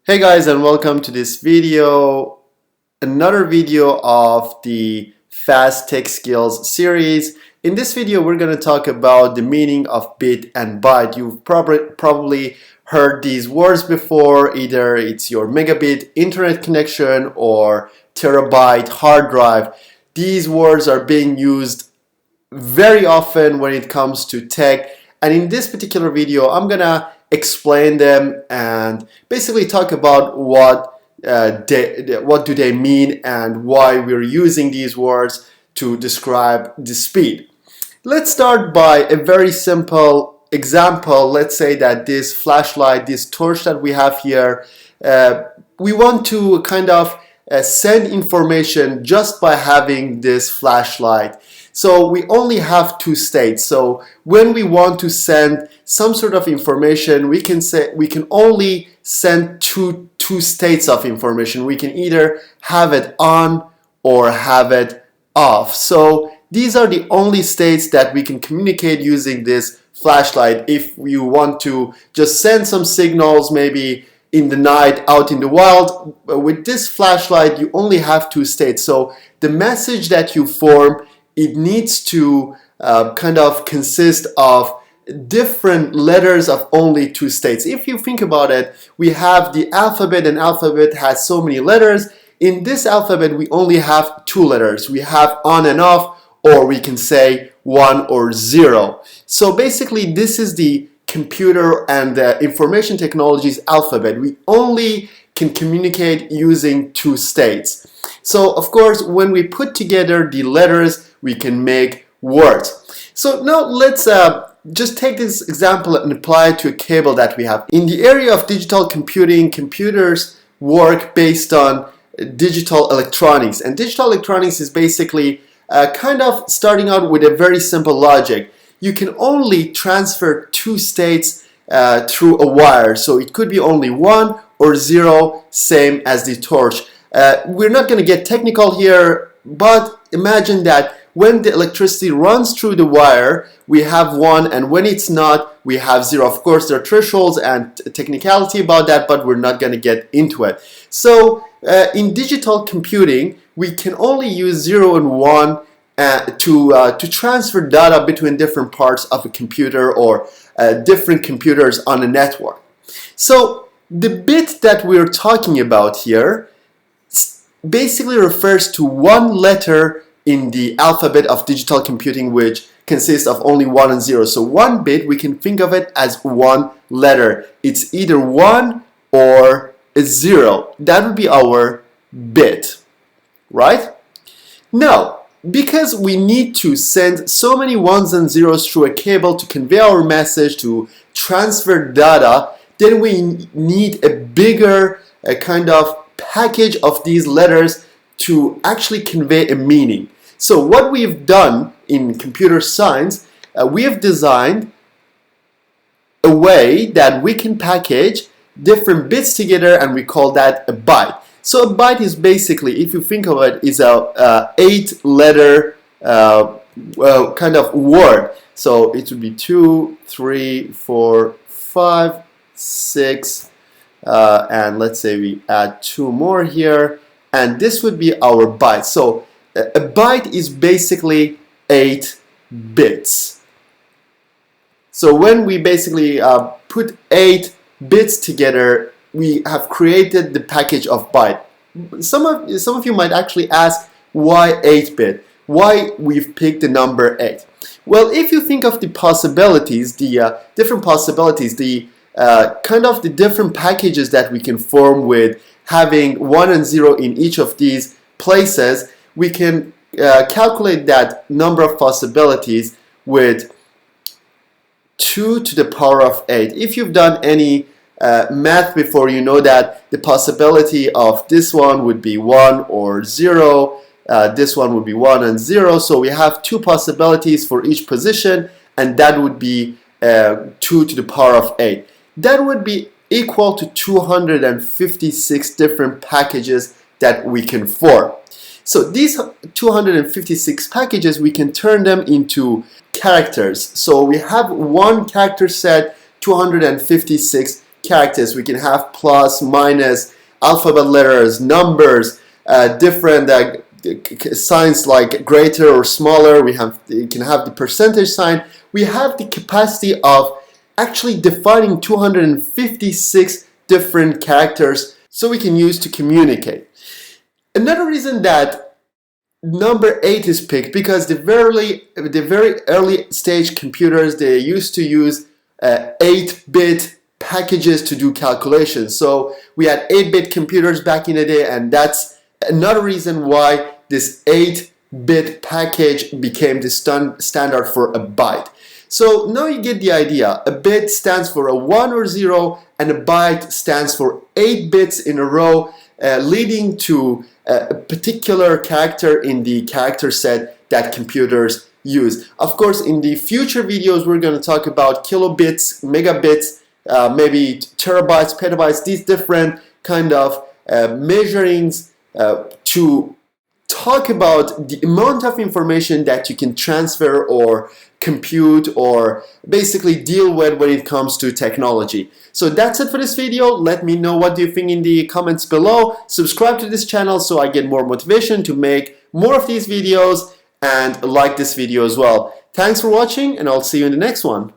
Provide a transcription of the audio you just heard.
Hey guys, and welcome to this video, another video of the Fast Tech Skills series. In this video, we're going to talk about the meaning of bit and byte. You've probably heard these words before. Either it's your megabit internet connection or terabyte hard drive. These words are being used very often when it comes to tech. And in this particular video, I'm going to explain them and basically talk about what do they mean and why we're using these words to describe the speed. Let's start by a very simple example. Let's say that this flashlight, this torch that we have here, we want to kind of send information just by having this flashlight. So we only have two states. So when we want to send some sort of information, we can only send two states of information. We can either have it on or have it off. So these are the only states that we can communicate using this flashlight. If you want to just send some signals, maybe in the night out in the wild, with this flashlight you only have two states. So the message that you form, it needs to kind of consist of different letters of only two states. If you think about it, we have the alphabet, and alphabet has so many letters. In this alphabet, we only have two letters. We have on and off, or we can say 1 or 0. So basically, this is the computer and the information technology's alphabet. We only can communicate using two states. So of course, when we put together the letters, we can make words. So now let's just take this example and apply it to a cable that we have. In the area of digital computing, computers work based on digital electronics. And digital electronics is basically kind of starting out with a very simple logic. You can only transfer two states through a wire. So it could be only 1 or 0, same as the torch. We're not going to get technical here, but imagine that when the electricity runs through the wire, we have 1, and when it's not, we have 0. Of course, there are thresholds and technicality about that, but we're not going to get into it. So in digital computing, we can only use 0 and 1 to transfer data between different parts of a computer or different computers on a network. So the bit that we're talking about here basically refers to one letter in the alphabet of digital computing, which consists of only 1 and 0. So one bit, we can think of it as one letter. It's either 1 or a 0. That would be our bit, right? Now, because we need to send so many 1s and 0s through a cable to convey our message, to transfer data, then we need a bigger kind of package of these letters to actually convey a meaning. So what we've done in computer science, we have designed a way that we can package different bits together, and we call that a byte. So a byte is basically, if you think of it, is a 8-letter kind of word. So it would be 2, 3, 4, 5, 6, and let's say we add 2 more here, and this would be our byte. So a byte is basically 8 bits. So when we basically put 8 bits together, we have created the package of byte. Some of you might actually ask, why 8-bit? Why we've picked the number 8? Well, if you think of the possibilities, the different possibilities, the kind of the different packages that we can form with having 1 and 0 in each of these places, we can calculate that number of possibilities with 2 to the power of 8. If you've done any math before, you know that the possibility of this one would be 1 or 0. This one would be 1 and 0. So we have 2 possibilities for each position, and that would be 2 to the power of 8. That would be equal to 256 different packages that we can form. So these 256 packages, we can turn them into characters. So we have one character set, 256 characters. We can have plus, minus, alphabet letters, numbers, different signs like greater or smaller. You can have the percentage sign. We have the capacity of actually defining 256 different characters so we can use to communicate. Another reason that number 8 is picked, because the very early stage computers, they used to use 8-bit packages to do calculations. So we had 8-bit computers back in the day, and that's another reason why this 8-bit package became the standard for a byte. So now you get the idea. A bit stands for a 1 or 0, and a byte stands for 8 bits in a row, leading to a particular character in the character set that computers use. Of course, in the future videos, we're going to talk about kilobits, megabits, maybe terabytes, petabytes, these different kind of measurings to talk about the amount of information that you can transfer or compute or basically deal with when it comes to technology. So that's it for this video. Let me know what do you think in the comments below. Subscribe to this channel so I get more motivation to make more of these videos, and like this video as well. Thanks for watching, and I'll see you in the next one.